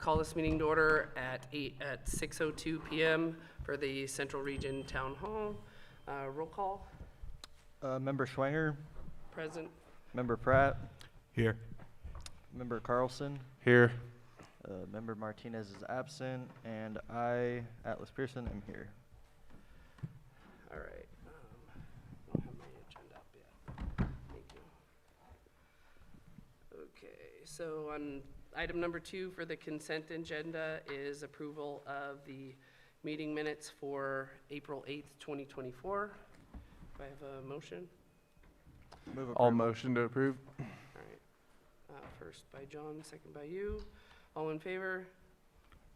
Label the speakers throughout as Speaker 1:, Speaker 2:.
Speaker 1: Call this meeting to order at 6:02 p.m. for the Central Region Town Hall. Roll call.
Speaker 2: Member Schwanger,
Speaker 1: Present.
Speaker 2: Member Pratt,
Speaker 3: Here.
Speaker 2: Member Carlson,
Speaker 3: Here.
Speaker 2: Member Martinez is absent, and I, Atlas Pearson, am here.
Speaker 1: All right. I don't have my agenda up yet. Thank you. Okay, so on item number 2 for the consent agenda is approval of the meeting minutes for April 8th, 2024. Do I have a motion?
Speaker 2: Move
Speaker 3: All
Speaker 2: approval.
Speaker 3: motion to approve.
Speaker 1: All right. First by John, second by you. All in favor?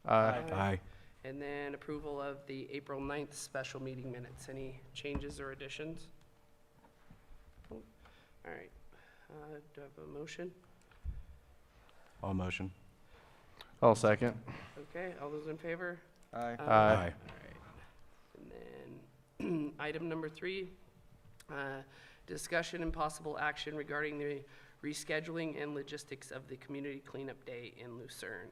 Speaker 3: Aye.
Speaker 1: Aye. And then approval of the April 9th special meeting minutes. Any changes or additions? All right. Do I have a motion?
Speaker 3: All motion. All second.
Speaker 1: Okay, all those in favor?
Speaker 2: Aye.
Speaker 1: All
Speaker 3: Aye.
Speaker 1: right. And then item number 3, discussion and possible action regarding the rescheduling and logistics of the community cleanup day in Lucerne.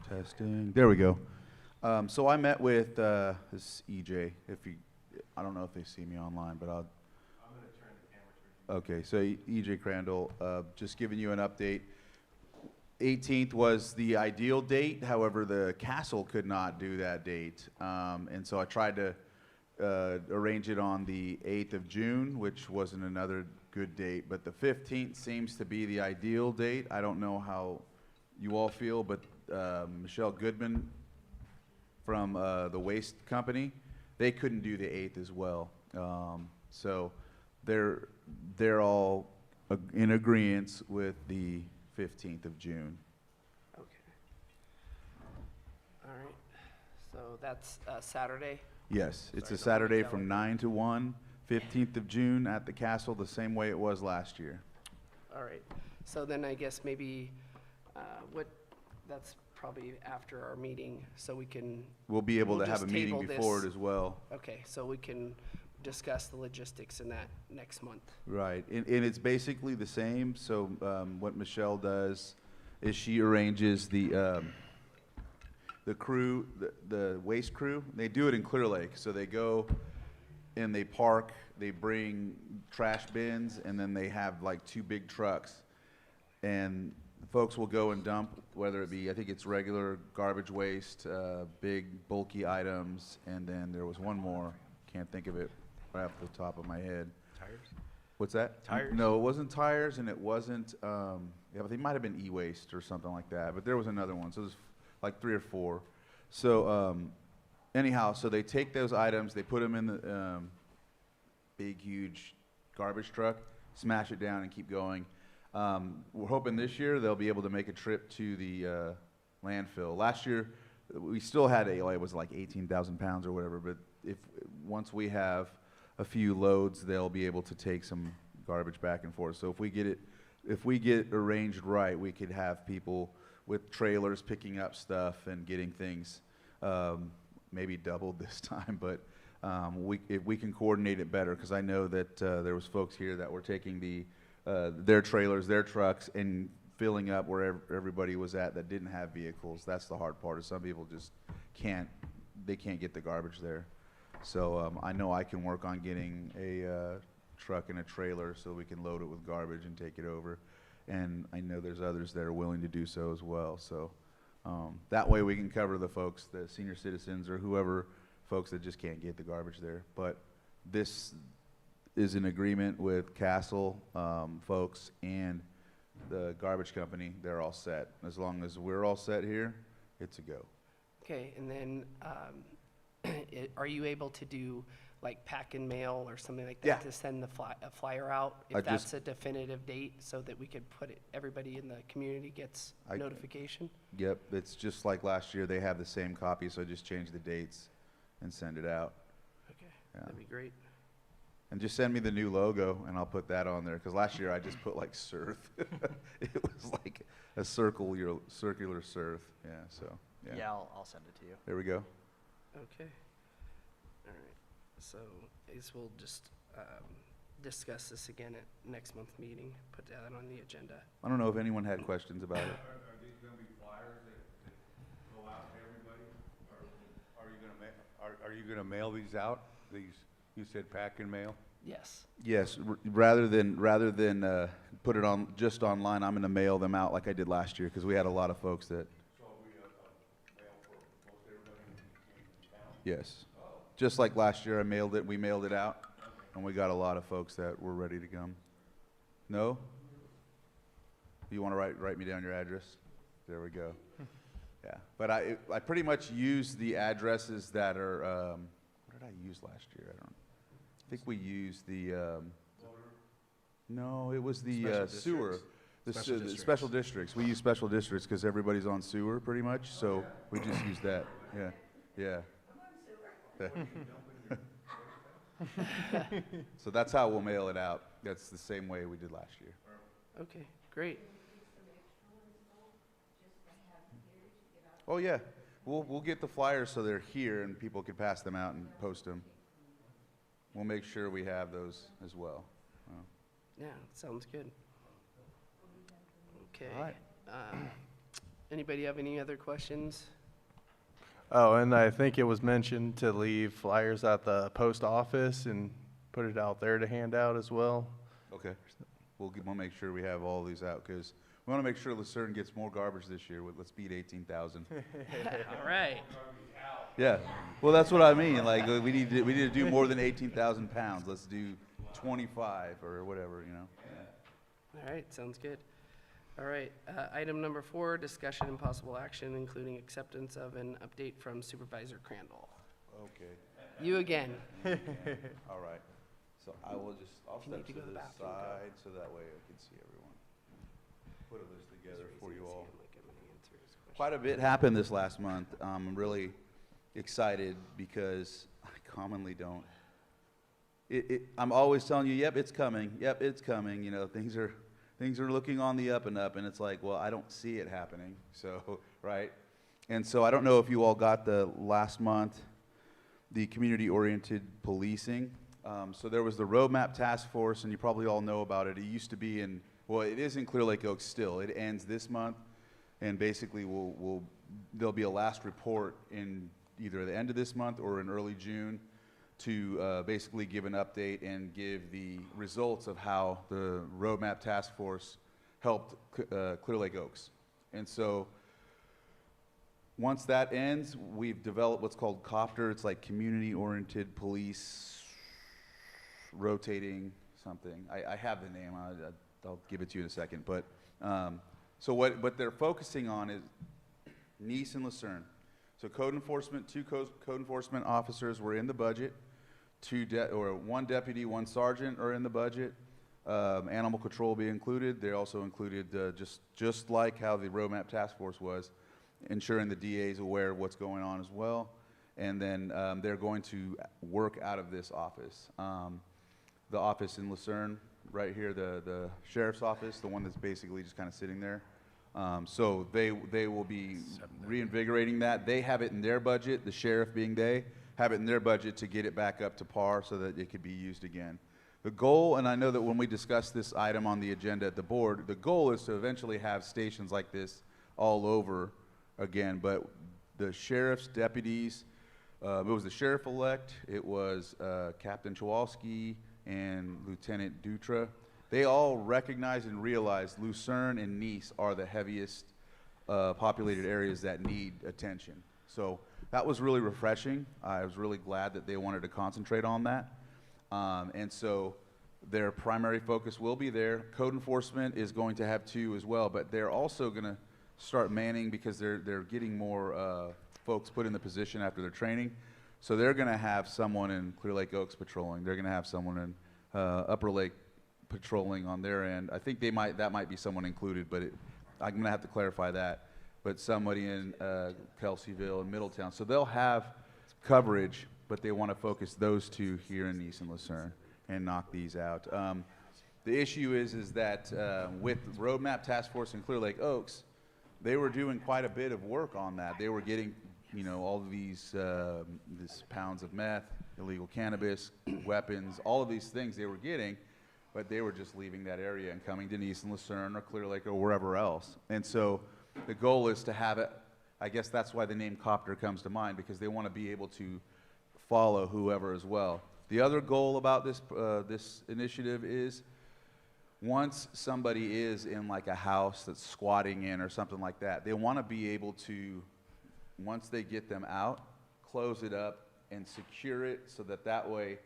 Speaker 4: Testing. There we go. So I met with this EJ. I don't know if they see me online, but I'm going to turn the camera to you. Okay, so EJ Crandall, just giving you an update. 18th was the ideal date. However, the castle could not do that date, and so I tried to arrange it on the 8th of June, which wasn't another good date. But the 15th seems to be the ideal date. I don't know how you all feel, but Michelle Goodman from the waste company, they couldn't do the 8th as well. So they're all in agreement with the 15th of June.
Speaker 1: Okay. All right. So that's Saturday.
Speaker 4: Yes, it's
Speaker 1: Sorry,
Speaker 4: a
Speaker 1: don't
Speaker 4: Saturday
Speaker 1: make that
Speaker 4: from
Speaker 1: like
Speaker 4: 9 to 1, 15th of June at the castle, the same way it was last year.
Speaker 1: All right. So then I guess maybe that's probably after our meeting, so we can,
Speaker 4: We'll be able
Speaker 1: We'll
Speaker 4: to have a
Speaker 1: just
Speaker 4: meeting
Speaker 1: table
Speaker 4: before
Speaker 1: this.
Speaker 4: it as well.
Speaker 1: okay, so we can discuss the logistics in that next month.
Speaker 4: Right, and it's basically the same. So what Michelle does is she arranges the crew, the waste crew. They do it in Clear Lake, so they go and they park, they bring trash bins, and then they have like 2 big trucks, and folks will go and dump, whether it be, I think it's regular garbage waste, big bulky items, and then there was one more, can't think of it right off the top of my head.
Speaker 3: Tires?
Speaker 4: What's that?
Speaker 3: Tires?
Speaker 4: No, it wasn't tires, and it wasn't, yeah, they might have been e-waste or something like that, but there was another one, so there's like 3 or 4. So anyhow, so they take those items, they put them in the big, huge garbage truck, smash it down and keep going. We're hoping this year they'll be able to make a trip to the landfill. Last year, we still had it was like 18,000 pounds or whatever, but once we have a few loads, they'll be able to take some garbage back and forth. So if we get arranged right, we could have people with trailers picking up stuff and getting things maybe doubled this time, but if we can coordinate it better, because I know that there was folks here that were taking their trailers, their trucks, and filling up where everybody was at that didn't have vehicles. That's the hard part, is some people just can't get the garbage there. So I know I can work on getting a truck and a trailer so we can load it with garbage and take it over. And I know there's others that are willing to do so as well. So that way we can cover the folks, the senior citizens or whoever folks that just can't get the garbage there. But this is in agreement with Castle folks and the garbage company. They're all set. As long as we're all set here, it's a go.
Speaker 1: Okay, and then are you able to do like pack and mail or something like that
Speaker 4: Yeah.
Speaker 1: to send a flyer out
Speaker 4: I
Speaker 1: if that's
Speaker 4: just-
Speaker 1: a definitive date so that we could put it, everybody in the community gets notification?
Speaker 4: Yep, it's just like last year. They have the same copy, so I just change the dates and send it out.
Speaker 1: Okay,
Speaker 4: Yeah.
Speaker 1: that'd be great.
Speaker 4: And just send me the new logo, and I'll put that on there. Because last year I just put like Surf. It was like a circular Surf. Yeah, so
Speaker 2: Yeah, I'll send it to you.
Speaker 4: there we go.
Speaker 1: Okay. All right. So I guess we'll just discuss this again at next month's meeting, put that on the agenda.
Speaker 4: I don't know if anyone had questions about it.
Speaker 5: Are these gonna be flyers that go out to everybody? Or are you gonna mail these out? These, you said pack and mail?
Speaker 1: Yes.
Speaker 4: Yes, rather than put it on just online, I'm going to mail them out like I did last year because we had a lot of folks that.
Speaker 5: So we mail for most everybody in town?
Speaker 4: Yes, just like last year, we mailed it out, and we got a lot of folks that were ready to come. No? You want to write me down your address? There we go. Yeah, but I pretty much used the addresses that are. What did I use last year? I think we used the. No, it was the
Speaker 3: Special
Speaker 4: sewer.
Speaker 3: districts?
Speaker 4: The special districts. We use special districts because everybody's on sewer pretty much, so we just use that. Yeah, yeah. So that's how we'll mail it out. That's the same way we did last year.
Speaker 1: Okay, great.
Speaker 4: Oh yeah, we'll get the flyers so they're here and people can pass them out and post them. We'll make sure we have those as well.
Speaker 1: Yeah, sounds good. Okay.
Speaker 4: All right.
Speaker 1: Anybody have any other questions?
Speaker 3: Oh, and I think it was mentioned to leave flyers at the post office and put it out there to hand out as well.
Speaker 4: Okay. We'll make sure we have all these out because we want to make sure Lucerne gets more garbage this year. Let's beat 18,000.
Speaker 1: All right.
Speaker 4: Yeah. Well, that's what I mean. Like we need to do more than 18,000 pounds. Let's do 25 or whatever, you know. Yeah.
Speaker 1: All right, sounds good. All right, item number 4, discussion and possible action, including acceptance of an update from Supervisor Crandall.
Speaker 4: Okay.
Speaker 1: You again.
Speaker 4: All right. So I'll
Speaker 1: If you
Speaker 4: step
Speaker 1: need to
Speaker 4: to
Speaker 1: go to the
Speaker 4: the
Speaker 1: bathroom, go.
Speaker 4: side so that way I can see everyone. Put a list together for you all. Quite a bit happened this last month. I'm really excited because I commonly don't. I'm always telling you, yep, it's coming. Yep, it's coming. You know, things are looking on the up and up, and it's like, well, I don't see it happening. So, right? And so I don't know if you all got the last month, the community-oriented policing. So there was the Roadmap Task Force, and you probably all know about it. It used to be it is in Clear Lake Oaks still. It ends this month, and basically there'll be a last report in either the end of this month or in early June to basically give an update and give the results of how the Roadmap Task Force helped Clear Lake Oaks. And so once that ends, we've developed what's called COPTER. It's like community-oriented police rotating something. I have the name. I'll give it to you in a second. But so what they're focusing on is Nice and Lucerne. So code enforcement, 2 code enforcement officers were in the budget. 1 deputy, 1 sergeant are in the budget. Animal control will be included. They also included just like how the Roadmap Task Force was, ensuring the DA is aware of what's going on as well. And then they're going to work out of this office. The office in Lucerne, right here, the sheriff's office, the one that's basically just kind of sitting there. So they will be reinvigorating that. They have it in their budget, the sheriff being they, have it in their budget to get it back up to par so that it could be used again. The goal, and I know that when we discussed this item on the agenda at the board, the goal is to eventually have stations like this all over again, but the sheriff's deputies, it was the sheriff-elect, it was Captain Chwalski and Lieutenant Dutra. They all recognize and realize Lucerne and Nice are the heaviest populated areas that need attention. So that was really refreshing. I was really glad that they wanted to concentrate on that. And so their primary focus will be there. Code enforcement is going to have 2 as well, but they're also going to start manning because they're getting more folks put in the position after their training. So they're going to have someone in Clear Lake Oaks patrolling. They're going to have someone in Upper Lake patrolling on their end. I think that might be someone included, but I'm going to have to clarify that. But somebody in Kelseyville and Middletown. So they'll have coverage, but they want to focus those 2 here in Nice and Lucerne and knock these out. The issue is that with Roadmap Task Force in Clear Lake Oaks, they were doing quite a bit of work on that. They were getting, all of these pounds of meth, illegal cannabis, weapons, all of these things they were getting, but they were just leaving that area and coming to Nice and Lucerne or Clear Lake or wherever else. And so the goal is to have it, I guess that's why the name Copter comes to mind, because they want to be able to follow whoever as well. The other goal about this initiative is once somebody is in like a house that's squatting in or something like that, they want to be able to, once they get them out, close it up and secure it so that that way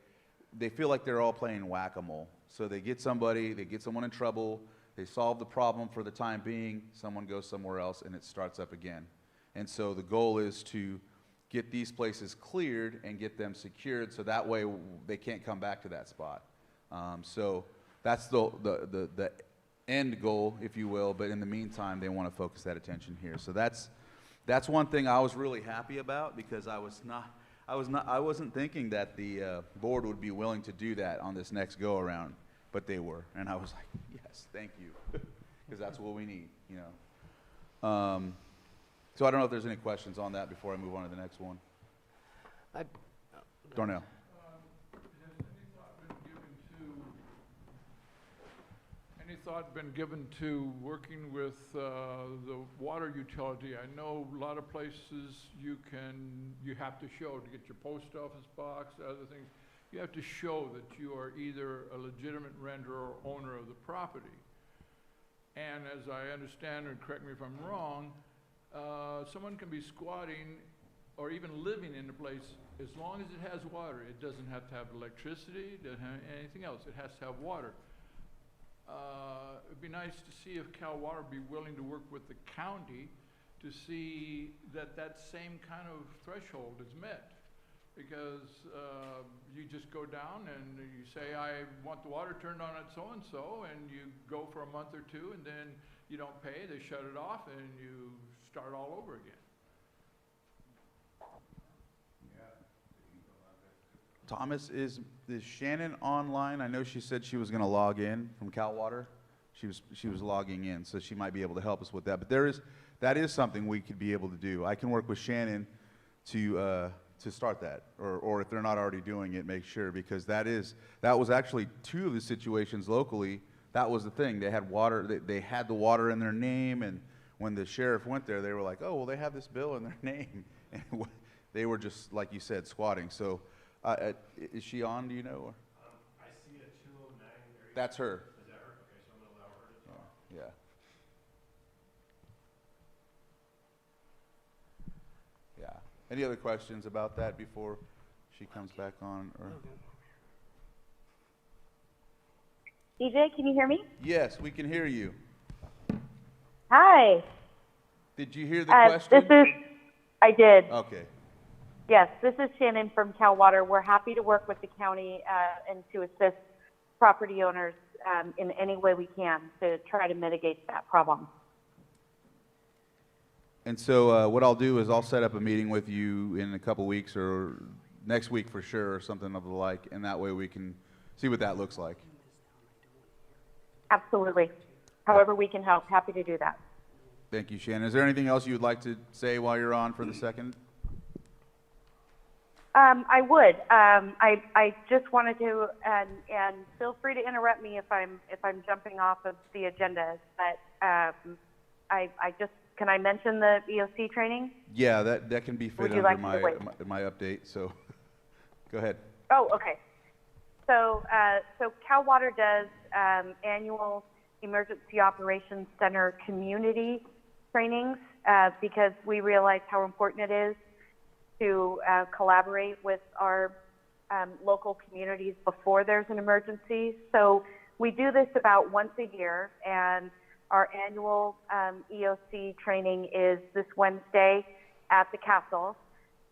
Speaker 4: they feel like they're all playing whack-a-mole. So they get somebody, they get someone in trouble, they solve the problem for the time being, someone goes somewhere else and it starts up again. And so the goal is to get these places cleared and get them secured so that way they can't come back to that spot. So that's the end goal, if you will, but in the meantime, they want to focus that attention here. So that's one thing I was really happy about, because I wasn't thinking that the board would be willing to do that on this next go around, but they were, and I was like, yes, thank you, because that's what we need, you know. So I don't know if there's any questions on that before I move on to the next one. Darnell.
Speaker 6: Any thought been given to working with the water utility? I know a lot of places you have to show to get your post office box, other things. You have to show that you are either a legitimate renter or owner of the property. And as I understand, and correct me if I'm wrong, someone can be squatting or even living in the place as long as it has water. It doesn't have to have electricity, doesn't have anything else. It has to have water. It'd be nice to see if Cal Water would be willing to work with the county to see that that same kind of threshold is met. Because you just go down and you say, I want the water turned on at so-and-so, and you go for a month or two, and then you don't pay, they shut it off, and you start all over again.
Speaker 4: Thomas, is Shannon online? I know she said she was going to log in from Cal Water. She was logging in, so she might be able to help us with that. But that is something we could be able to do. I can work with Shannon to start that, or if they're not already doing it, make sure, because that was actually two of the situations locally. That was the thing. They had water. They had the water in their name, and when the sheriff went there, they were like, "Oh, well, they have this bill in their name," and they were just like you said, squatting. So. Is she on, do you know?
Speaker 7: I see a 209 area.
Speaker 4: That's her.
Speaker 7: Is that her? Okay, so I'm going to allow her to talk.
Speaker 4: Yeah. Yeah. Any other questions about that before she comes back on? Or?
Speaker 8: DJ, can you hear me?
Speaker 4: Yes, we can hear you.
Speaker 8: Hi.
Speaker 4: Did you hear the question?
Speaker 8: I did.
Speaker 4: Okay.
Speaker 8: Yes, this is Shannon from Cal Water. We're happy to work with the county and to assist property owners in any way we can to try to mitigate that problem.
Speaker 4: And so what I'll do is I'll set up a meeting with you in a couple weeks or next week for sure, or something of the like, and that way we can see what that looks like.
Speaker 8: Absolutely. However we can help, happy to do that.
Speaker 4: Thank you, Shannon. Is there anything else you would like to say while you're on for the second?
Speaker 8: I would. I just wanted to, and feel free to interrupt me if I'm jumping off of the agenda. But can I mention the EOC training?
Speaker 4: Yeah, that can be fit under my update. So, go ahead.
Speaker 8: Oh, okay. So Cal Water does annual Emergency Operations Center community trainings because we realize how important it is to collaborate with our local communities before there's an emergency. So we do this about once a year, and our annual EOC training is this Wednesday at the castle,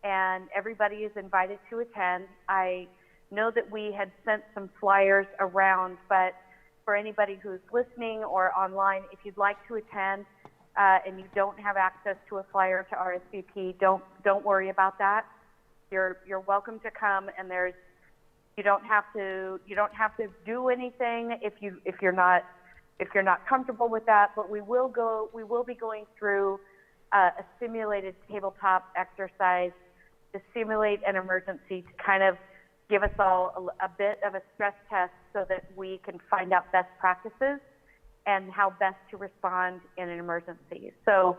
Speaker 8: and everybody is invited to attend. I know that we had sent some flyers around, but for anybody who's listening or online, if you'd like to attend, and you don't have access to a flyer to RSVP, don't worry about that. You're welcome to come, and you don't have to do anything if you're not comfortable with that. But we will be going through a simulated tabletop exercise to simulate an emergency, to kind of give us all a bit of a stress test so that we can find out best practices and how best to respond in an emergency. So,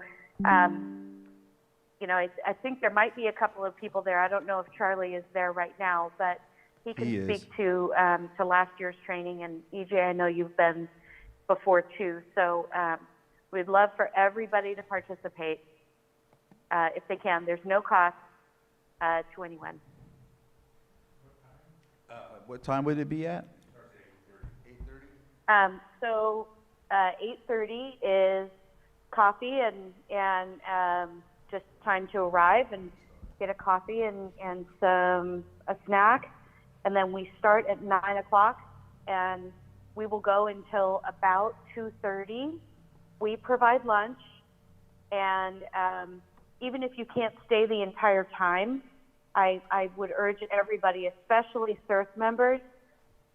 Speaker 8: you know, I think there might be a couple of people there. I don't know if Charlie is there right now, but he can
Speaker 4: He is.
Speaker 8: speak to last year's training. And EJ, I know you've been before too. So we'd love for everybody to participate if they can. There's no cost to anyone.
Speaker 4: What time would it be at?
Speaker 8: 8:30. 8:30 is coffee and just time to arrive and get a coffee and a snack, and then we start at 9 o'clock and we will go until about 2:30. We provide lunch, and even if you can't stay the entire time, I would urge everybody, especially CERT members,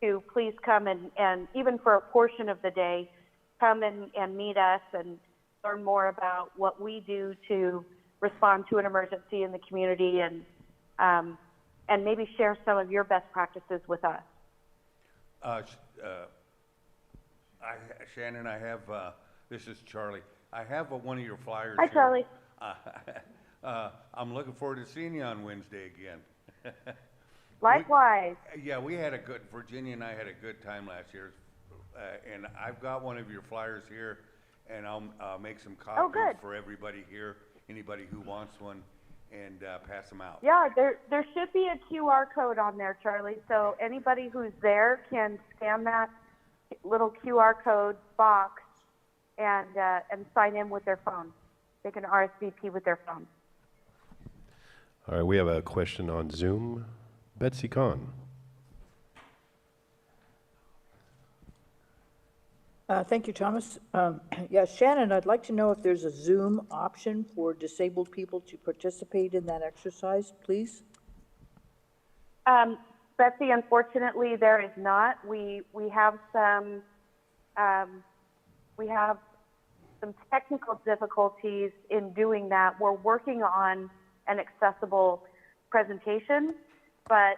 Speaker 8: to please come and even for a portion of the day, come and meet us and learn more about what we do to respond to an emergency in the community, and maybe share some of your best practices with us.
Speaker 5: Shannon, I have, this is Charlie. I have one of your flyers
Speaker 8: Hi,
Speaker 5: here.
Speaker 8: Charlie.
Speaker 5: I'm looking forward to seeing you on Wednesday again.
Speaker 8: Likewise.
Speaker 5: We had Virginia and I had a good time last year. And I've got one of your flyers here, and I'll make some copies
Speaker 8: good.
Speaker 5: for everybody here, anybody who wants one, and pass them out.
Speaker 8: Yeah, there should be a QR code on there, Charlie. So anybody who's there can scan that little QR code box and sign in with their phone. They can RSVP with their phone.
Speaker 9: All right, we have a question on Zoom. Betsy Kahn.
Speaker 10: Thank you, Thomas. Yes, Shannon, I'd like to know if there's a Zoom option for disabled people to participate in that exercise, please.
Speaker 8: Betsy, unfortunately, there is not. We have some technical difficulties in doing that. We're working on an accessible presentation, but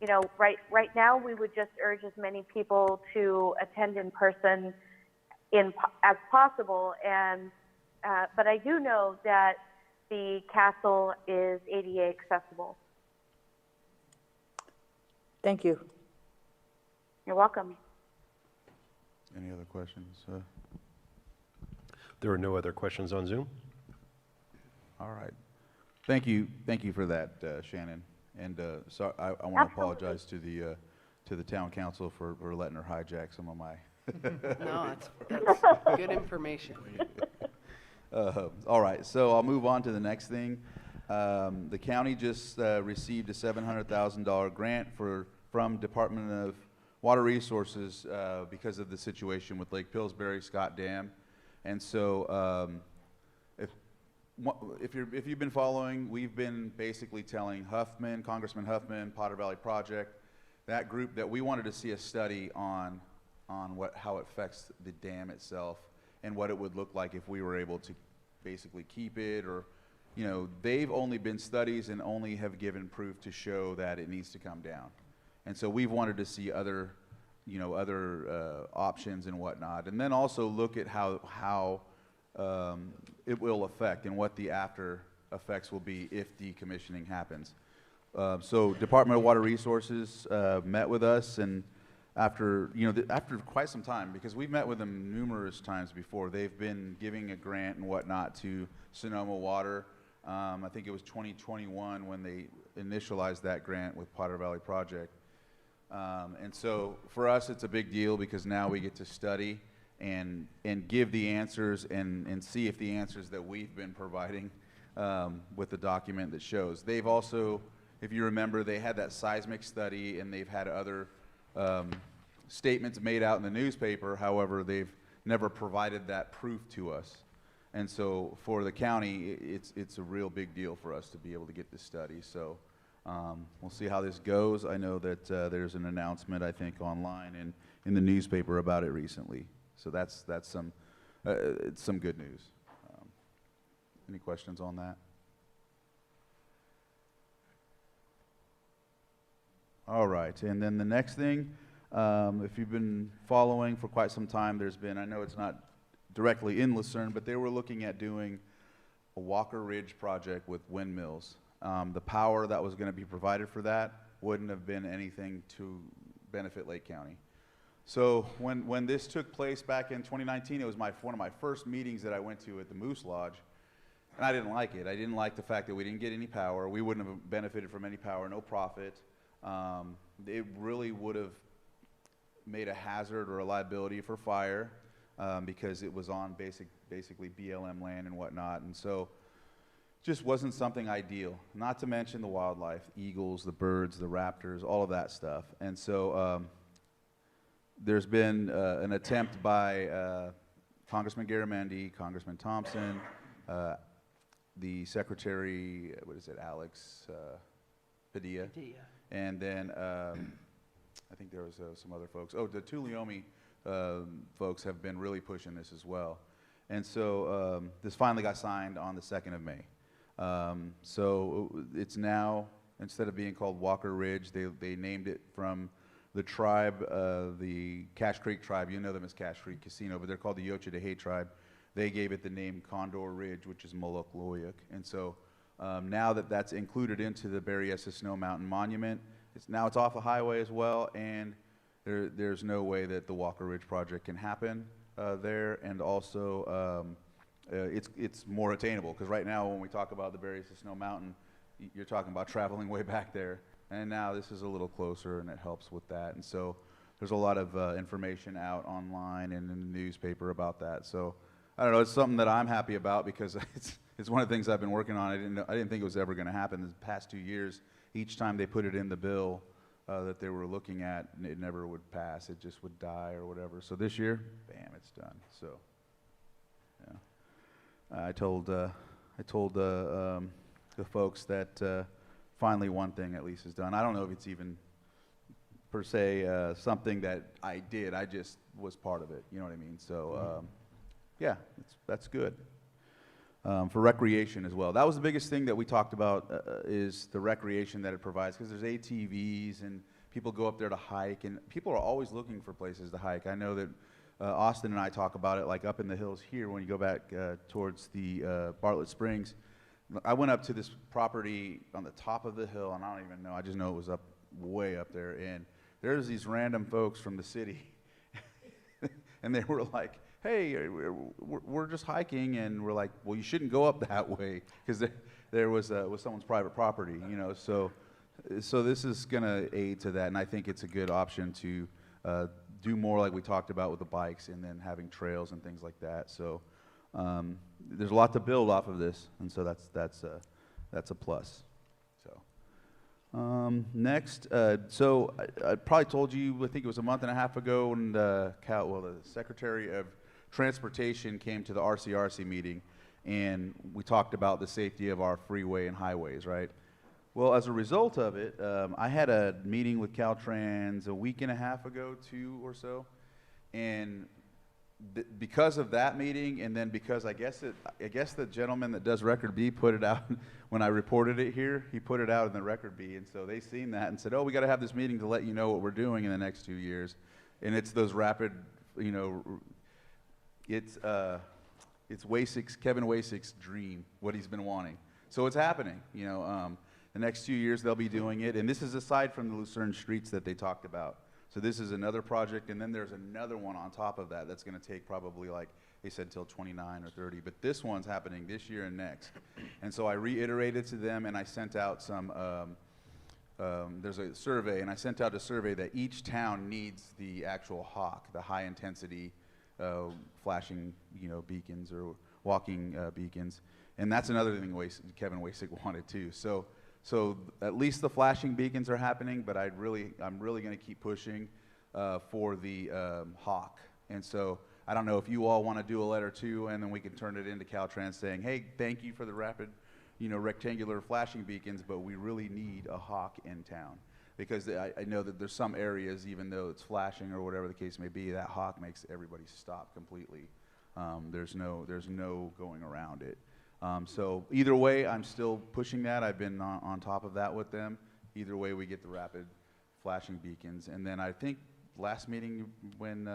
Speaker 8: you know, right now we would just urge as many people to attend in person as possible. And but I do know that the castle is ADA accessible.
Speaker 10: Thank you.
Speaker 8: You're welcome.
Speaker 4: Any other questions?
Speaker 9: There are no other questions on Zoom.
Speaker 4: All right. Thank you for that, Shannon. And so I want to apologize to the town council for letting her hijack some of my.
Speaker 1: No, that's good information.
Speaker 4: All right, so I'll move on to the next thing. The county just received a $700,000 grant from Department of Water Resources because of the situation with Lake Pillsbury, Scott Dam, and so if you've been following, we've been basically telling Huffman, Congressman Huffman, Potter Valley Project, that group, that we wanted to see a study on how it affects the dam itself and what it would look like if we were able to basically keep it, or, you know, they've only been studies and only have given proof to show that it needs to come down. And so we've wanted to see other options and whatnot, and then also look at how it will affect and what the after effects will be if decommissioning happens. So Department of Water Resources met with us, and after quite some time, because we've met with them numerous times before, they've been giving a grant and whatnot to Sonoma Water. I think it was 2021 when they initialized that grant with Potter Valley Project. And so for us, it's a big deal because now we get to study and give the answers and see if the answers that we've been providing with the document that shows. They've also, if you remember, they had that seismic study, and they've had other statements made out in the newspaper. However, they've never provided that proof to us. And so for the county, it's a real big deal for us to be able to get this study. So we'll see how this goes. I know that there's an announcement, I think, online and in the newspaper about it recently. So that's some good news. Any questions on that? All right, and then the next thing, if you've been following for quite some time, there's been, I know it's not directly in Lucerne, but they were looking at doing a Walker Ridge project with windmills. The power that was going to be provided for that wouldn't have been anything to benefit Lake County. So when this took place back in 2019, it was one of my first meetings that I went to at the Moose Lodge, and I didn't like it. I didn't like the fact that we didn't get any power. We wouldn't have benefited from any power, no profit. It really would have made a hazard or a liability for fire because it was on basically BLM land and whatnot, and so just wasn't something ideal. Not to mention the wildlife, eagles, the birds, the raptors, all of that stuff. And so there's been an attempt by Congressman Garamendi, Congressman Thompson, the Secretary, Alex Padilla, and then I think there was some other folks. Oh, the Tuolumne folks have been really pushing this as well. And so this finally got signed on the 2nd of May. So it's now, instead of being called Walker Ridge, they named it from the tribe, the Cache Creek tribe. You know them as Cache Creek Casino, but they're called the Yochadahe tribe. They gave it the name Condor Ridge, which is Moloch-Loyuk. And so now that that's included into the Berryessa Snow Mountain Monument, it's off a highway as well, and there's no way that the Walker Ridge project can happen there. And also, it's more attainable, because right now when we talk about the Berryessa Snow Mountain, you're talking about traveling way back there, and now this is a little closer, and it helps with that. And so there's a lot of information out online and in the newspaper about that. So I don't know, it's something that I'm happy about, because it's one of the things I've been working on. I didn't think it was ever going to happen. The past 2 years, each time they put it in the bill that they were looking at, it never would pass. It just would die or whatever. So this year, bam, it's done. So yeah, I told the folks that finally one thing at least is done. I don't know if it's even per se something that I did. I just was part of it. You know what I mean? So yeah, that's good. For recreation as well. That was the biggest thing that we talked about is the recreation that it provides, because there's ATVs and people go up there to hike, and people are always looking for places to hike. I know that Austin and I talk about it, like up in the hills here when you go back towards the Bartlett Springs. I went up to this property on the top of the hill, and I don't even know, I just know it was up way up there, and there's these random folks from the city, and they were like, hey, we're just hiking, and we're like, well, you shouldn't go up that way, because there was someone's private property, you know. So this is going to aid to that, and I think it's a good option to do more like we talked about with the bikes, and then having trails and things like that. So there's a lot to build off of this, and so that's a plus. So next, so I probably told you, I think it was a month and a half ago, when the Secretary of Transportation came to the RCRC meeting, and we talked about the safety of our freeway and highways, right? Well, as a result of it, I had a meeting with Caltrans a week and a half ago, 2 or so, and because of that meeting, and then because I guess the gentleman that does Record B put it out when I reported it here, he put it out in the Record B, and so they seen that and said, oh, we got to have this meeting to let you know what we're doing in the next 2 years, and it's those rapid, you know. It's Kevin Wasik's dream, what he's been wanting. So it's happening, you know. The next 2 years they'll be doing it, and this is aside from the Lucerne streets that they talked about. So this is another project, and then there's another one on top of that that's going to take probably, like they said, till 29 or 30. But this one's happening this year and next. And so I reiterated to them, and I sent out some. There's a survey, and I sent out a survey that each town needs the actual HAWK, the high intensity flashing, you know, beacons or walking beacons, and that's another thing Kevin Wasik wanted too. So at least the flashing beacons are happening, but I'm really going to keep pushing for the HAWK. And so I don't know if you all want to do a letter too, and then we can turn it into Caltrans saying, hey, thank you for the rapid, you know, rectangular flashing beacons, but we really need a HAWK in town. Because I know that there's some areas, even though it's flashing or whatever the case may be, that HAWK makes everybody stop completely. There's no going around it. So either way, I'm still pushing that. I've been on top of that with them. Either way, we get the rapid flashing beacons. And then I think last meeting when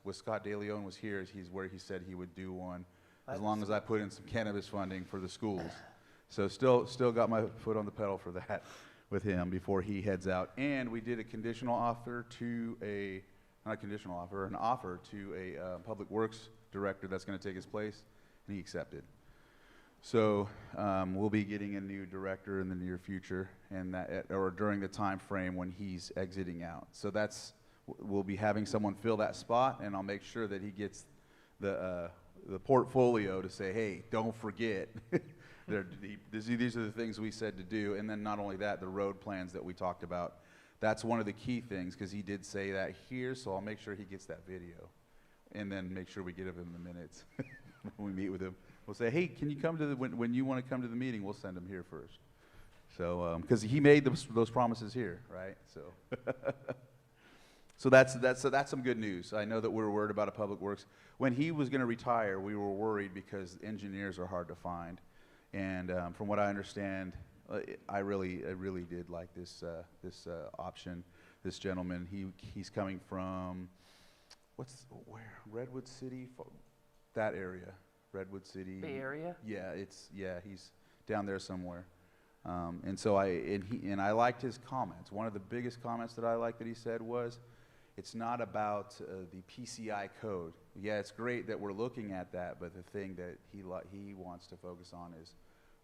Speaker 4: with Scott DeLeon was here, he's where he said he would do one as long as I put in some cannabis funding for the schools. So still got my foot on the pedal for that with him before he heads out. And we did a conditional offer to a, not a conditional offer, an offer to a public works director that's going to take his place, and he accepted. So we'll be getting a new director in the near future, and that or during the time frame when he's exiting out. So we'll be having someone fill that spot, and I'll make sure that he gets the portfolio to say, hey, don't forget. These are the things we said to do, and then not only that, the road plans that we talked about. That's one of the key things, because he did say that here, so I'll make sure he gets that video, and then make sure we get him the minutes when we meet with him. We'll say, hey, can you come to when you want to come to the meeting, we'll send him here first. So, because he made those promises here, right? So, so that's some good news. I know that we're worried about a public works. When he was going to retire, we were worried because engineers are hard to find. And from what I understand, I really did like this option. This gentleman, he's coming from where Redwood City, that area, Redwood City.
Speaker 1: Bay Area?
Speaker 4: Yeah, he's down there somewhere. And so I liked his comments. One of the biggest comments that I liked that he said was, it's not about the PCI code. Yeah, it's great that we're looking at that, but the thing that he wants to focus on is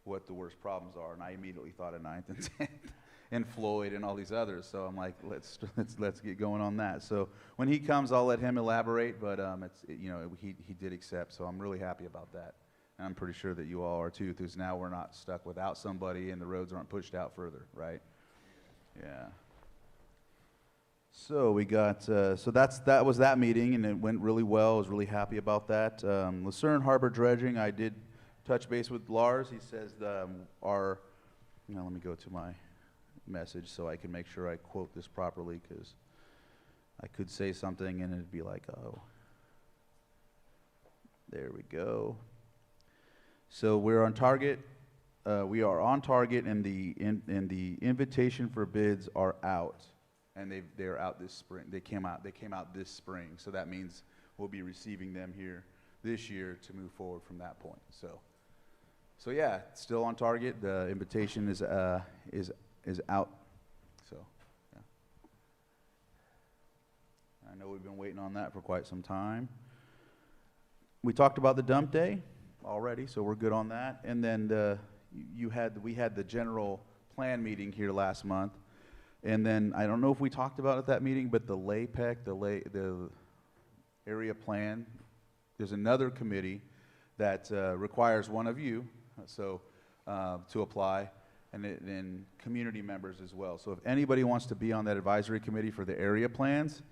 Speaker 4: what the worst problems are. And I immediately thought of 9th and 10th and Floyd and all these others. So I'm like, let's get going on that. So when he comes, I'll let him elaborate. But he did accept. So I'm really happy about that. And I'm pretty sure that you all are too, because now we're not stuck without somebody and the roads aren't pushed out further, right? Yeah. So we got, that was that meeting, and it went really well. I was really happy about that. Lucerne Harbor dredging, I did touch base with Lars. He says let me go to my message so I can make sure I quote this properly, because I could say something and it'd be like, oh, there we go. So we're on target. We are on target, and the invitation for bids are out. And they're out this spring. They came out this spring. So that means we'll be receiving them here this year to move forward from that point. So yeah, it's still on target. The invitation is out. So yeah. I know we've been waiting on that for quite some time. We talked about the dump day already, so we're good on that. And then we had the general plan meeting here last month. And then, I don't know if we talked about it at that meeting, but the LAPEC, the area plan, there's another committee that requires one of you to apply, and then community members as well. So if anybody wants to be on that advisory committee for the area plans,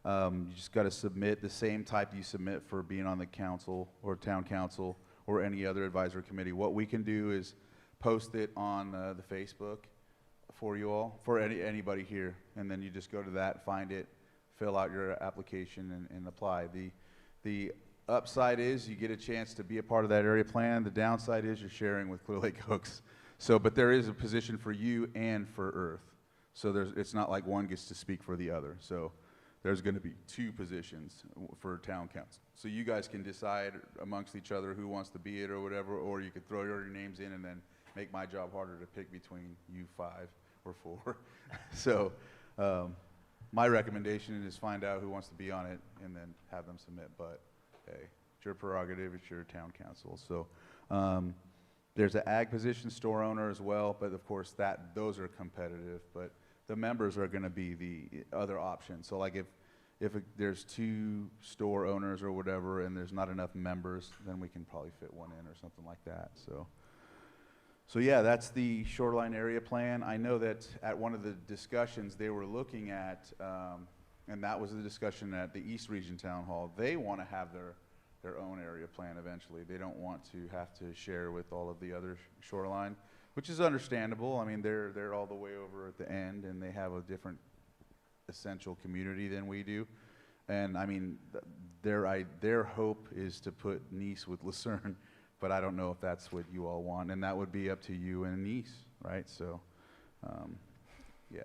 Speaker 4: you just got to submit the same type you submit for being on the council or town council or any other advisory committee. What we can do is post it on the Facebook for you all, for anybody here, and then you just go to that, find it, fill out your application, and apply. The upside is you get a chance to be a part of that area plan. The downside is you're sharing with Clear Lake Hooks. So, but there is a position for you and for Earth. So it's not like one gets to speak for the other. So there's going to be 2 positions for town council. So you guys can decide amongst each other who wants to be it or whatever, or you could throw your names in and then make my job harder to pick between you 5 or 4. So my recommendation is find out who wants to be on it and then have them submit. But hey, it's your prerogative, it's your town council. So there's an ag position, store owner as well, but of course those are competitive. But the members are going to be the other option. So like if there's 2 store owners or whatever and there's not enough members, then we can probably fit one in or something like that. So yeah, that's the shoreline area plan. I know that at one of the discussions they were looking at, and that was the discussion at the East Region Town Hall, they want to have their own area plan eventually. They don't want to have to share with all of the other shoreline, which is understandable. I mean, they're all the way over at the end, and they have a different essential community than we do. And I mean, their hope is to put Nice with Lucerne, but I don't know if that's what you all want, and that would be up to you and Nice, right? So, yeah.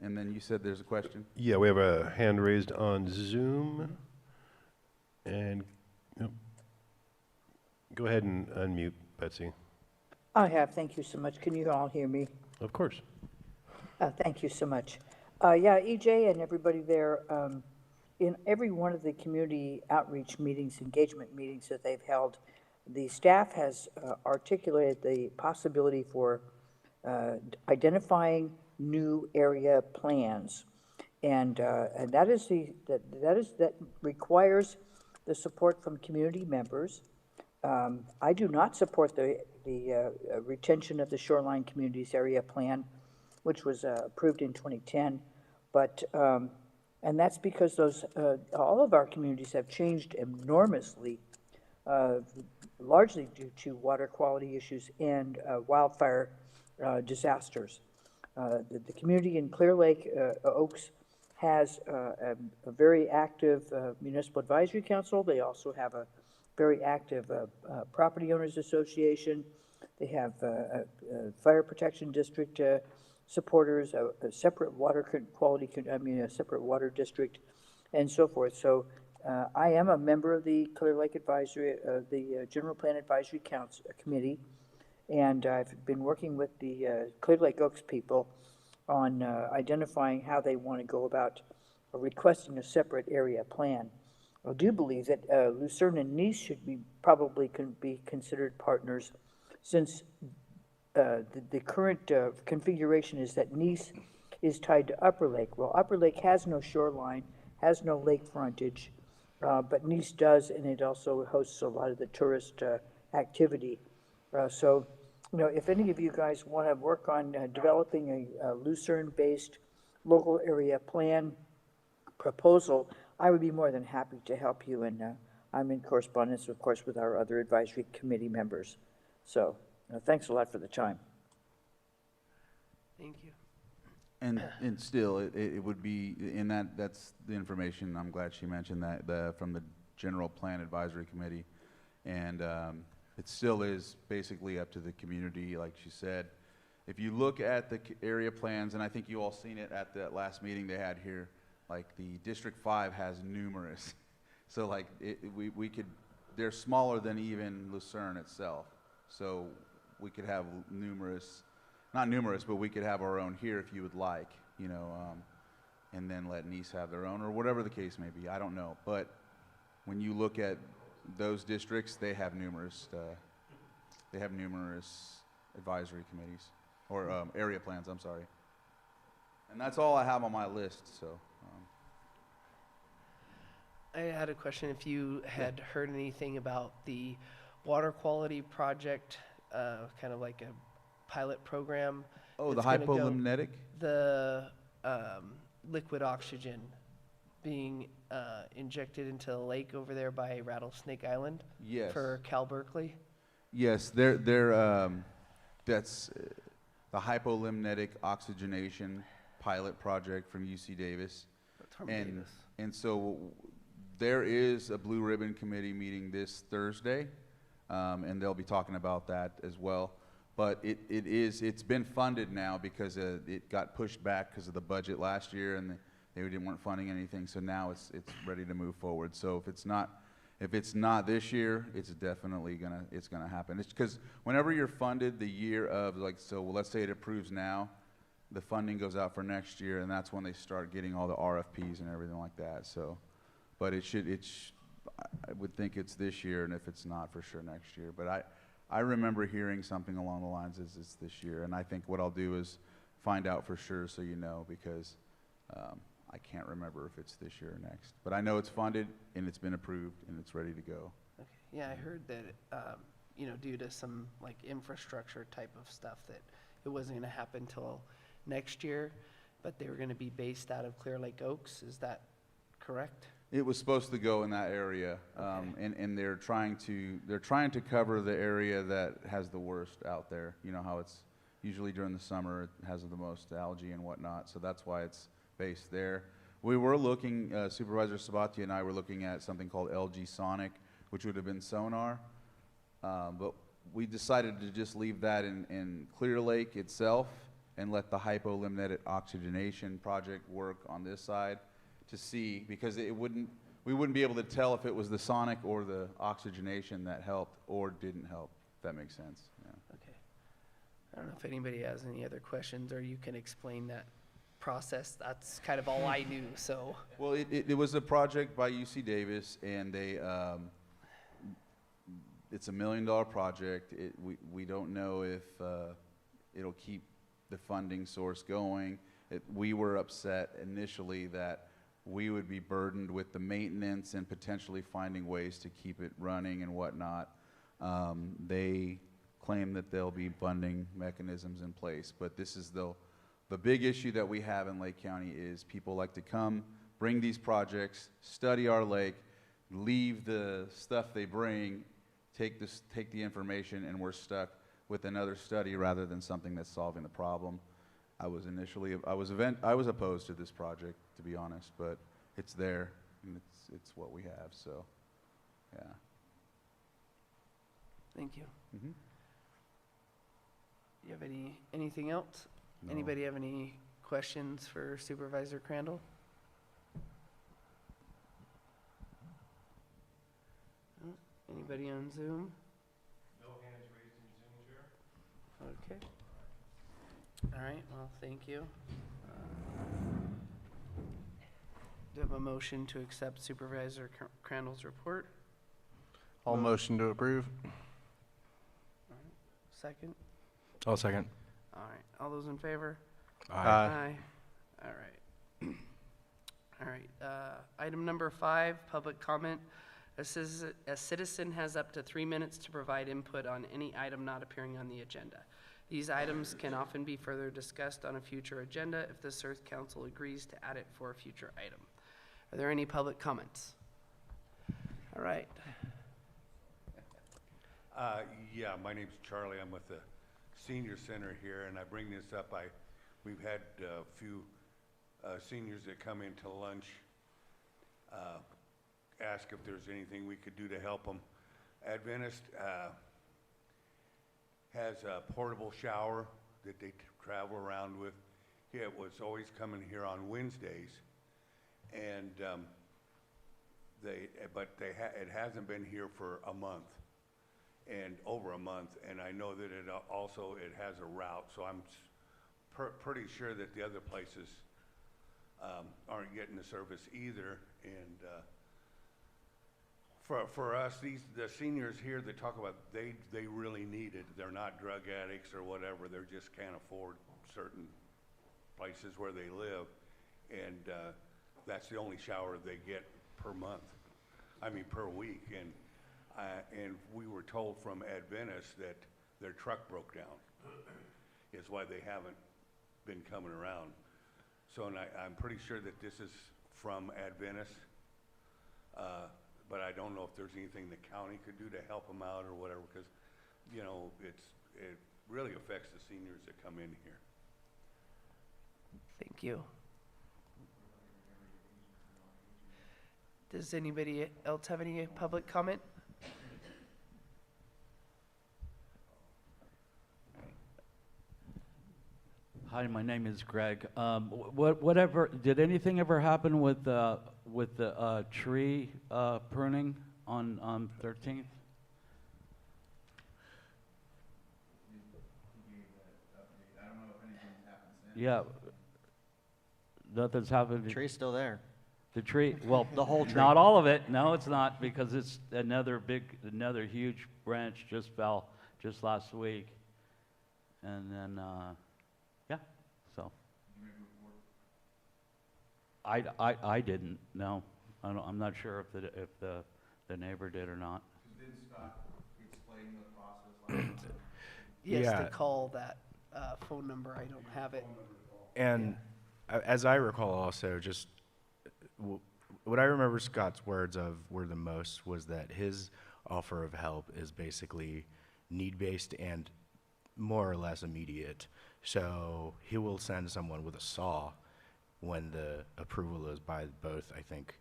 Speaker 4: And then you said there's a question?
Speaker 9: Yeah, we have a hand raised on Zoom. And yep. Go ahead and unmute, Betsy.
Speaker 10: I have, thank you so much. Can you all hear me?
Speaker 9: Of course.
Speaker 10: Thank you so much. Yeah, EJ and everybody there, in every one of the community outreach meetings, engagement meetings that they've held, the staff has articulated the possibility for identifying new area plans. And that requires the support from community members. I do not support the retention of the Shoreline Communities Area Plan, which was approved in 2010. But, and that's because all of our communities have changed enormously, largely due to water quality issues and wildfire disasters. The community in Clear Lake Oaks has a very active municipal advisory council. They also have a very active property owners association. They have a fire protection district supporters, a separate water quality, a separate water district, and so forth. So I am a member of the Clear Lake Advisory, the General Plan Advisory Council Committee, and I've been working with the Clear Lake Oaks people on identifying how they want to go about requesting a separate area plan. I do believe that Lucerne and Nice should be be considered partners, since the current configuration is that Nice is tied to Upper Lake. Well, Upper Lake has no shoreline, has no lake frontage, but Nice does, and it also hosts a lot of the tourist activity. So, you know, if any of you guys want to work on developing a Lucerne-based local area plan proposal, I would be more than happy to help you, and I'm in correspondence, of course, with our other advisory committee members. So, thanks a lot for the time.
Speaker 1: Thank you.
Speaker 4: And still, it would be, in that's the information, I'm glad she mentioned that, from the General Plan Advisory Committee. And it still is basically up to the community, like she said. If you look at the area plans, and I think you all seen it at the last meeting they had here, like the District 5 has numerous. So like we could, they're smaller than even Lucerne itself. So we could have numerous, not numerous, but we could have our own here if you would like, you know, and then let Nice have their own, or whatever the case may be, I don't know. But when you look at those districts, they have numerous advisory committees, or area plans, I'm sorry. And that's all I have on my list, so.
Speaker 1: I had a question, if you had heard anything about the water quality project, kind of like a pilot program.
Speaker 4: Oh, the
Speaker 1: that's gonna go-
Speaker 4: hypolimnetic?
Speaker 1: The liquid oxygen being injected into the lake over there by Rattlesnake Island.
Speaker 4: Yes.
Speaker 1: For Cal Berkeley.
Speaker 4: Yes, that's the hypolimnetic oxygenation pilot project from UC Davis.
Speaker 1: That's from Davis.
Speaker 4: And so there is a Blue Ribbon Committee meeting this Thursday, and they'll be talking about that as well. But it's been funded now because it got pushed back because of the budget last year, and they weren't funding anything. So now it's ready to move forward. So if it's not this year, it's definitely gonna happen. It's because whenever you're funded the year of, like, so let's say it approves now, the funding goes out for next year, and that's when they start getting all the RFPs and everything like that. So, but I would think it's this year, and if it's not, for sure next year. But I remember hearing something along the lines as it's this year, and I think what I'll do is find out for sure, so you know, because I can't remember if it's this year or next. But I know it's funded, and it's been approved, and it's ready to go.
Speaker 1: Okay. Yeah, I heard that, you know, due to some like infrastructure type of stuff, that it wasn't gonna happen till next year, but they were gonna be based out of Clear Lake Oaks. Is that correct?
Speaker 4: It was supposed to go in that area,
Speaker 1: Okay.
Speaker 4: and they're trying to cover the area that has the worst out there. You know how it's usually during the summer, it has the most algae and whatnot, so that's why it's based there. We were looking, Supervisor Sabatier and I were looking at something called LG Sonic, which would have been sonar, but we decided to just leave that in Clear Lake itself, and let the hypolimited oxygenation project work on this side to see, because we wouldn't be able to tell if it was the sonic or the oxygenation that helped or didn't help, if that makes sense. Yeah.
Speaker 11: Okay. I don't know if anybody has any other questions, or you can explain that process. That's kind of all I knew, so.
Speaker 4: Well, it was a project by UC Davis, and they, it's $1 million project. We don't know if it'll keep the funding source going. We were upset initially that we would be burdened with the maintenance and potentially finding ways to keep it running and whatnot. They claim that there'll be funding mechanisms in place, but this is the big issue that we have in Lake County is people like to come, bring these projects, study our lake, leave the stuff they bring, take the information, and we're stuck with another study rather than something that's solving the problem. I was opposed to this project, to be honest, but it's there and it's what we have. So, yeah.
Speaker 11: Thank you.
Speaker 4: Mm-hmm.
Speaker 11: You have anything else?
Speaker 4: No.
Speaker 11: Anybody have any questions for Supervisor Crandall? No? Anybody on Zoom?
Speaker 7: No hands raised in Zoom, Chair.
Speaker 11: Okay. All right, well, thank you. Do you have a motion to accept Supervisor Crandall's report?
Speaker 3: All motion to approve.
Speaker 11: All right. Second?
Speaker 3: I'll second.
Speaker 11: All right, all those in favor?
Speaker 3: Aye.
Speaker 11: All right. All right, item number 5, public comment. A citizen has up to 3 minutes to provide input on any item not appearing on the agenda. These items can often be further discussed on a future agenda if the Earth Council agrees to add it for a future item. Are there any public comments? All right.
Speaker 5: Yeah, my name's Charlie. I'm with the Senior Center here, and I bring this up. We've had a few seniors that come into lunch, ask if there's anything we could do to help them. Adventist has a portable shower that they travel around with. It was always coming here on Wednesdays, and it hasn't been here for a month and over a month, and I know that it has a route, so I'm pretty sure that the other places aren't getting the service either. And for us, the seniors here that talk about they really need it. They're not drug addicts or whatever. They just can't afford certain places where they live, and that's the only shower they get per week. And we were told from Adventist that their truck broke down. Is why they haven't been coming around. So, and I'm pretty sure that this is from Adventist, but I don't know if there's anything the county could do to help them out or whatever, because, you know, it really affects the seniors that come in here.
Speaker 11: Thank you. Does anybody else have any public comment?
Speaker 12: Hi, my name is Greg. Did anything ever happen with the tree pruning on 13th? Yeah, nothing's happened.
Speaker 2: The tree's still there.
Speaker 12: The tree, well,
Speaker 2: The whole tree.
Speaker 12: not all of it. No, it's not, because it's another huge branch just fell just last week. And then, yeah, so. I didn't, no. I'm not sure if the neighbor did or not.
Speaker 4: Did Scott explain the process?
Speaker 11: Yes,
Speaker 13: Yeah.
Speaker 11: to call that phone number. I don't have it.
Speaker 13: And as I recall also, just what I remember Scott's words of were the most was that his offer of help is basically need-based and more or less immediate. So he will send someone with a saw when the approval is by both, I think,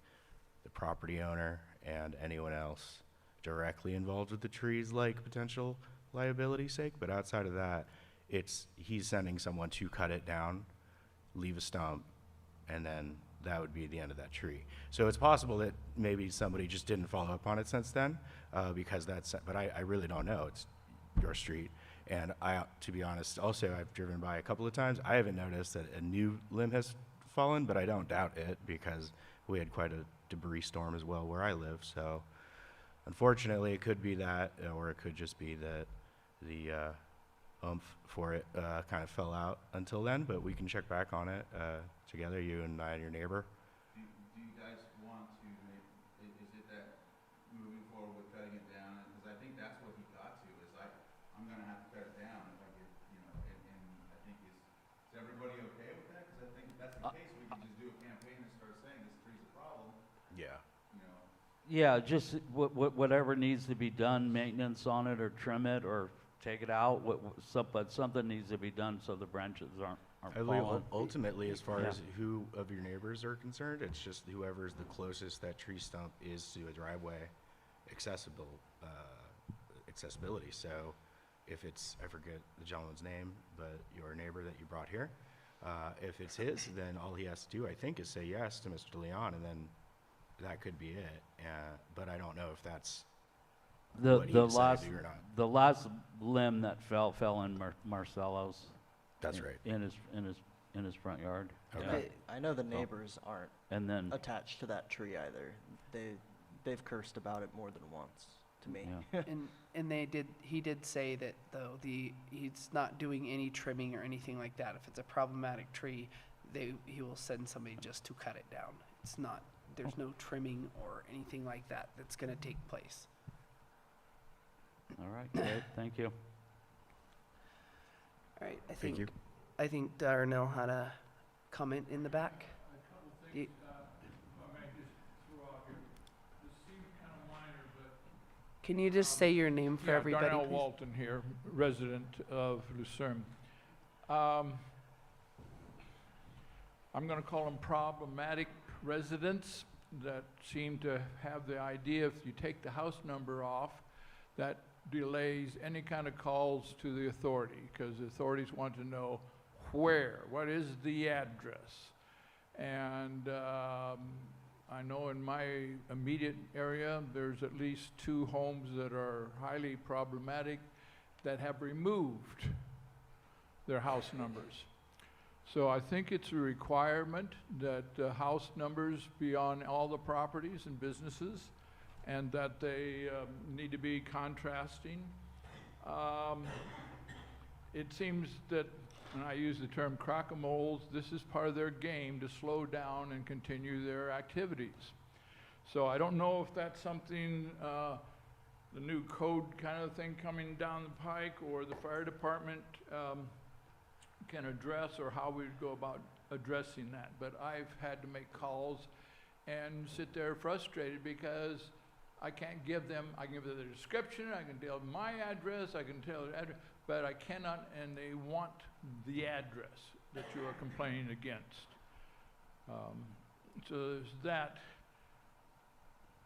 Speaker 13: the property owner and anyone else directly involved with the trees, like potential liability sake. But outside of that, he's sending someone to cut it down, leave a stump, and then that would be the end of that tree. So it's possible that maybe somebody just didn't follow up on it since then, because but I really don't know. It's your street. And to be honest, also, I've driven by a couple of times. I haven't noticed that a new limb has fallen, but I don't doubt it because we had quite a debris storm as well where I live. So unfortunately, it could be that, or it could just be that the oomph for it kind of fell out until then, but we can check back on it together, you and I and your neighbor.
Speaker 4: Do you guys want to make, is it that moving forward with cutting it down? Because I think that's what he got to, is I'm gonna have to cut it down if I get, and I think is everybody okay with that? Because I think if that's the case, we can just do a campaign and start saying this tree's a problem,
Speaker 13: Yeah.
Speaker 12: Yeah, just whatever needs to be done, maintenance on it, or trim it, or take it out, but something needs to be done so the branches aren't falling.
Speaker 13: Ultimately, as far
Speaker 12: Yeah.
Speaker 13: as who of your neighbors are concerned, it's just whoever's the closest that tree stump is to a driveway accessibility. So if it's, I forget the gentleman's name, but your neighbor that you brought here, if it's his, then all he has to do, I think, is say yes to Mr. Leon, and then that could be it. But I don't know if that's what he decided to do or not.
Speaker 12: The last limb that fell in Marcelo's.
Speaker 13: That's right.
Speaker 12: In his front yard.
Speaker 13: Okay.
Speaker 2: I know the neighbors aren't
Speaker 12: And then,
Speaker 2: attached to that tree either. They've cursed about it more than once to me.
Speaker 12: yeah.
Speaker 11: And he did say that though, he's not doing any trimming or anything like that. If it's a problematic tree, he will send somebody just to cut it down. There's no trimming or anything like that that's gonna take place.
Speaker 12: All right, great, thank you.
Speaker 11: All right,
Speaker 13: Thank you.
Speaker 11: I think Darnell had a comment in the back.
Speaker 6: A couple things, I may just throw out here. This seems kind of minor, but.
Speaker 11: Can you just say your name for everybody,
Speaker 6: Darnell
Speaker 11: please?
Speaker 6: Walton here, resident of Lucerne. I'm gonna call them problematic residents that seem to have the idea if you take the house number off, that delays any kind of calls to the authority, because the authorities want to know what is the address. And I know in my immediate area, there's at least 2 homes that are highly problematic that have removed their house numbers. So I think it's a requirement that house numbers be on all the properties and businesses, and that they need to be contrasting. It seems that, and I use the term crock-a-moles, this is part of their game to slow down and continue their activities. So I don't know if that's something, the new code kind of thing coming down the pike, or the fire department can address, or how we'd go about addressing that. But I've had to make calls and sit there frustrated because I can't give them, I can give them the description, I can tell them my address, I can tell the address, but I cannot, and they want the address that you are complaining against. So there's that.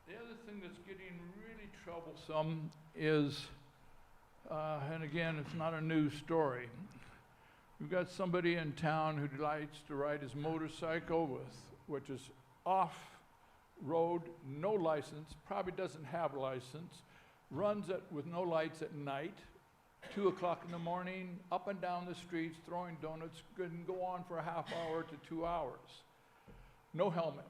Speaker 6: The other thing that's getting really troublesome is, and again, it's not a news story. We've got somebody in town who likes to ride his motorcycle which is off-road, no license, probably doesn't have a license, runs with no lights at night, 2 o'clock in the morning, up and down the streets, throwing donuts, can go on for a half hour to 2 hours. No helmet,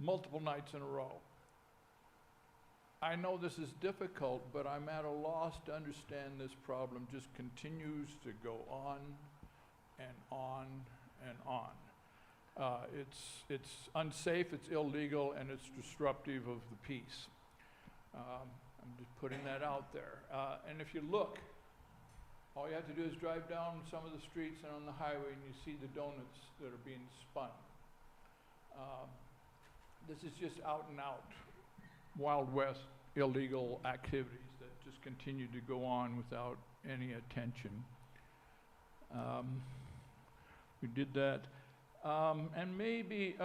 Speaker 6: multiple nights in a row. I know this is difficult, but I'm at a loss to understand this problem just continues to go on and on and on. It's unsafe, it's illegal, and it's disruptive of the peace. I'm just putting that out there. And if you look, all you have to do is drive down some of the streets and on the highway, and you see the donuts that are being spun. This is just out and out Wild West illegal activities that just continue to go on without any attention. We did that. And maybe,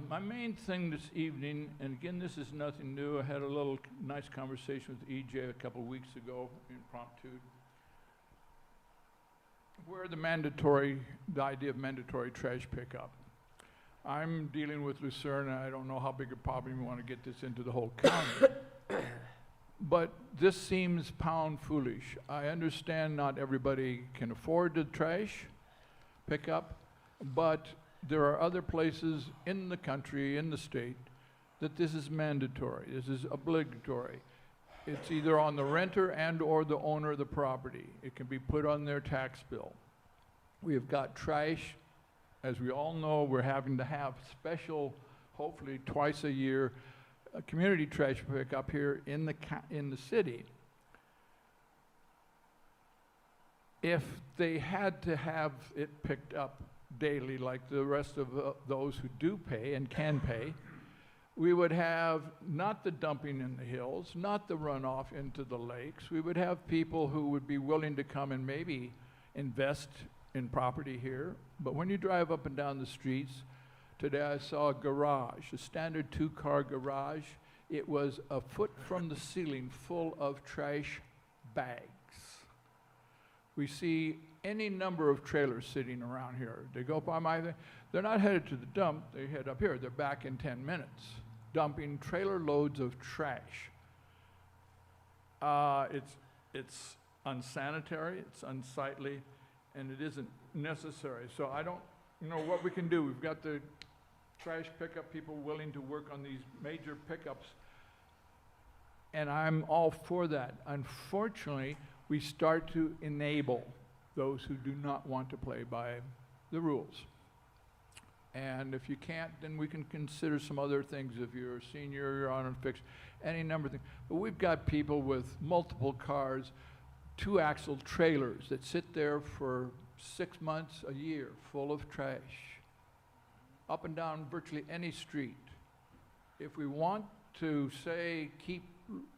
Speaker 6: my main thing this evening, and again, this is nothing new. I had a little nice conversation with EJ a couple weeks ago, impromptu. where the idea of mandatory trash pickup. I'm dealing with Lucerne, and I don't know how big a problem you want to get this into the whole county. But this seems pound foolish. I understand not everybody can afford the trash pickup, but there are other places in the country, in the state, that this is mandatory, this is obligatory. It's either on the renter and or the owner of the property. It can be put on their tax bill. We have got trash. As we all know, we're having to have special, hopefully twice a year, community trash pickup here in the city. If they had to have it picked up daily like the rest of those who do pay and can pay, we would have not the dumping in the hills, not the runoff into the lakes. We would have people who would be willing to come and maybe invest in property here. But when you drive up and down the streets, today I saw a garage, a standard 2-car garage. It was a foot from the ceiling full of trash bags. We see any number of trailers sitting around here. They go by they're not headed to the dump, they head up here. They're back in 10 minutes, dumping trailer loads of trash. It's unsanitary, it's unsightly, and it isn't necessary. So I don't know what we can do. We've got the trash pickup people willing to work on these major pickups, and I'm all for that. Unfortunately, we start to enable those who do not want to play by the rules. And if you can't, then we can consider some other things. If you're a senior, you're on a fix, any number of things. But we've got people with multiple cars, 2-axle trailers that sit there for 6 months, a year, full of trash, up and down virtually any street. If we want to, say, keep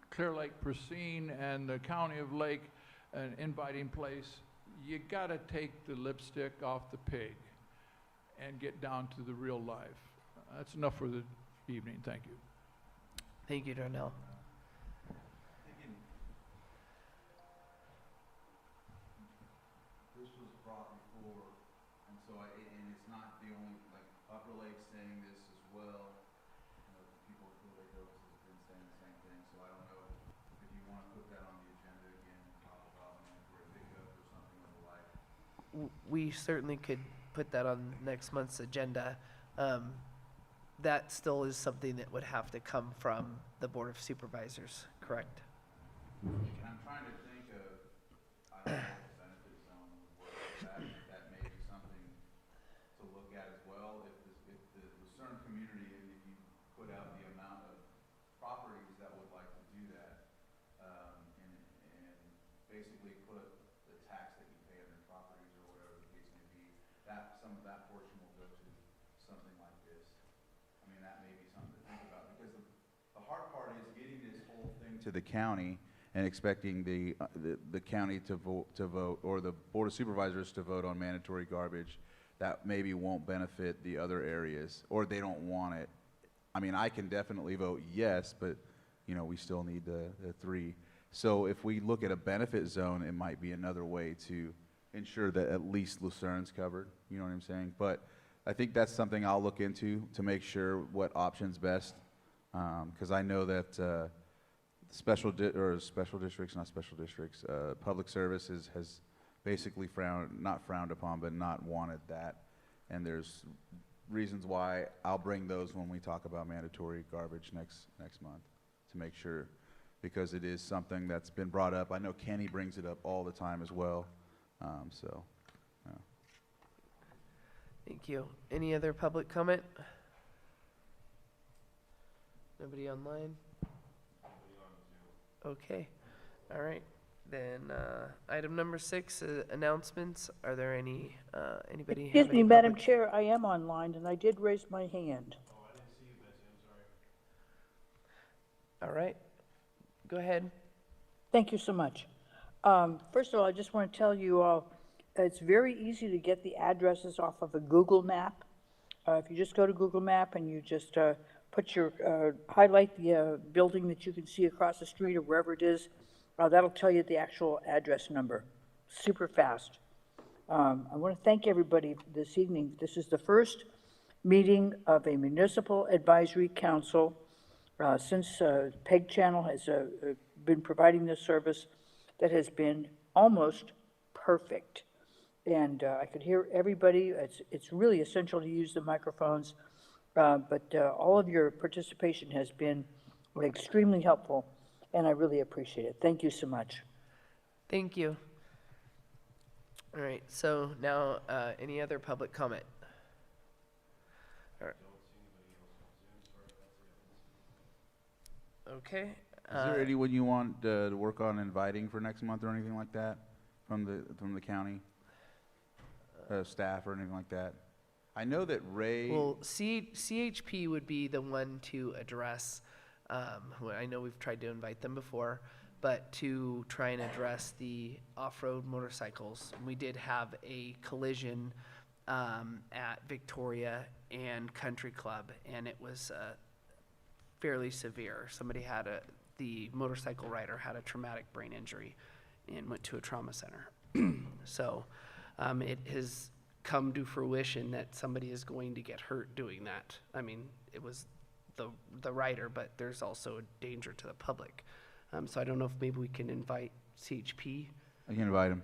Speaker 6: Clear Lake pristine and the county of Lake an inviting place, you gotta take the lipstick off the pig and get down to the real life. That's enough for the evening. Thank you.
Speaker 11: Thank you, Darnell.
Speaker 4: This was brought before, and so and it's not the only, like, Upper Lake's saying this as well. You know, people who Lake Oaks has been saying the same thing, so I don't know if you want to put that on the agenda again and talk about mandatory pickup or something of the like.
Speaker 11: We certainly could put that on next month's agenda. That still is something that would have to come from the Board of Supervisors, correct?
Speaker 4: And I'm trying to think of, I don't know, if benefit zone would work. That may be something to look at as well. If the Lucerne community, and if you put out the amount of properties that would like to do that, and basically put the tax that you pay on your properties or whatever the case may be, that some of that portion will go to something like this. I mean, that may be something to think about, because the hard part is getting this whole thing to the county and expecting the county to vote, or the Board of Supervisors to vote on mandatory garbage. That maybe won't benefit the other areas, or they don't want it. I mean, I can definitely vote yes, but, you know, we still need the 3. So if we look at a benefit zone, it might be another way to ensure that at least Lucerne's covered, you know what I'm saying? But I think that's something I'll look into to make sure what option's best, because I know that special districts, public services has basically not frowned upon, but not wanted that. And there's reasons why. I'll bring those when we talk about mandatory garbage next month, to make sure, because it is something that's been brought up. I know Kenny brings it up all the time as well. So, yeah.
Speaker 11: Thank you. Any other public comment? Nobody online? Okay. All right. Then item number 6, announcements. Are there any, anybody have
Speaker 10: Excuse
Speaker 11: any
Speaker 10: me, Madam
Speaker 11: public-
Speaker 10: Chair, I am online, and I did raise my hand.
Speaker 7: Oh, I didn't see you, Betsy, I'm sorry.
Speaker 11: All right. Go ahead.
Speaker 10: Thank you so much. First of all, I just want to tell you all, it's very easy to get the addresses off of a Google map. If you just go to Google Map and you just put your, highlight the building that you can see across the street or wherever it is, that'll tell you the actual address number. Super fast. I want to thank everybody this evening. This is the first meeting of a municipal advisory council since PEG Channel has been providing this service that has been almost perfect. And I could hear everybody. It's really essential to use the microphones, but all of your participation has been extremely helpful, and I really appreciate it. Thank you so much.
Speaker 11: Thank you. All right, so now, any other public comment? All right. Okay.
Speaker 4: Is there anyone you want to work on inviting for next month or anything like that from the county staff or anything like that? I know that Ray.
Speaker 11: Well, CHP would be the one to address, well, I know we've tried to invite them before, but to try and address the off-road motorcycles. We did have a collision at Victoria and Country Club, and it was fairly severe. The motorcycle rider had a traumatic brain injury and went to a trauma center. So it has come to fruition that somebody is going to get hurt doing that. I mean, it was the rider, but there's also a danger to the public. So I don't know if maybe we can invite CHP.
Speaker 4: I can invite him.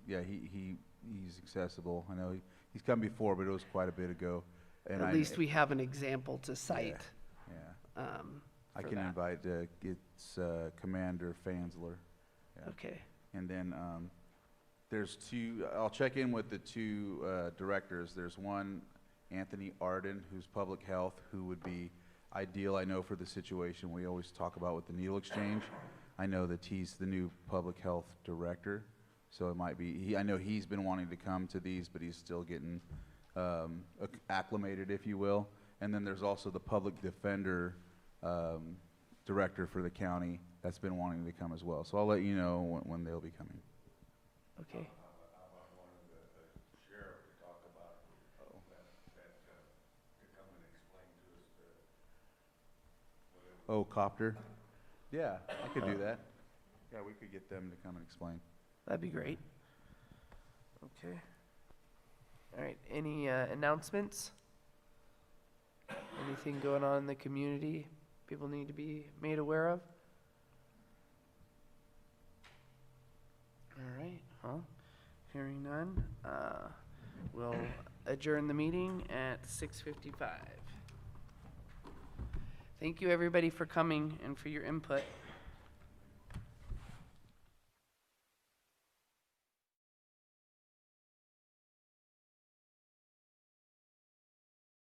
Speaker 4: Yeah, he's accessible. I know he's come before, but it was quite a bit ago. And
Speaker 11: At least we have an example to cite.
Speaker 4: Yeah. I can invite it's Commander Fansler. Yeah.
Speaker 11: Okay.
Speaker 4: And then there's two. I'll check in with the two directors. There's one, Anthony Arden, who's public health, who would be ideal, I know, for the situation we always talk about with the needle exchange. I know that he's the new public health director, so it might be, I know he's been wanting to come to these, but he's still getting acclimated, if you will. And then there's also the public defender director for the county that's been wanting to come as well. So I'll let you know when they'll be coming.
Speaker 11: Okay.
Speaker 4: Oh, copter? Yeah, I could do that. Yeah, we could get them to come and explain.
Speaker 11: That'd be great. Okay. All right, any announcements? Anything going on in the community people need to be made aware of? All right, well, hearing none, we'll adjourn the meeting at 6:55. Thank you, everybody, for coming and for your input.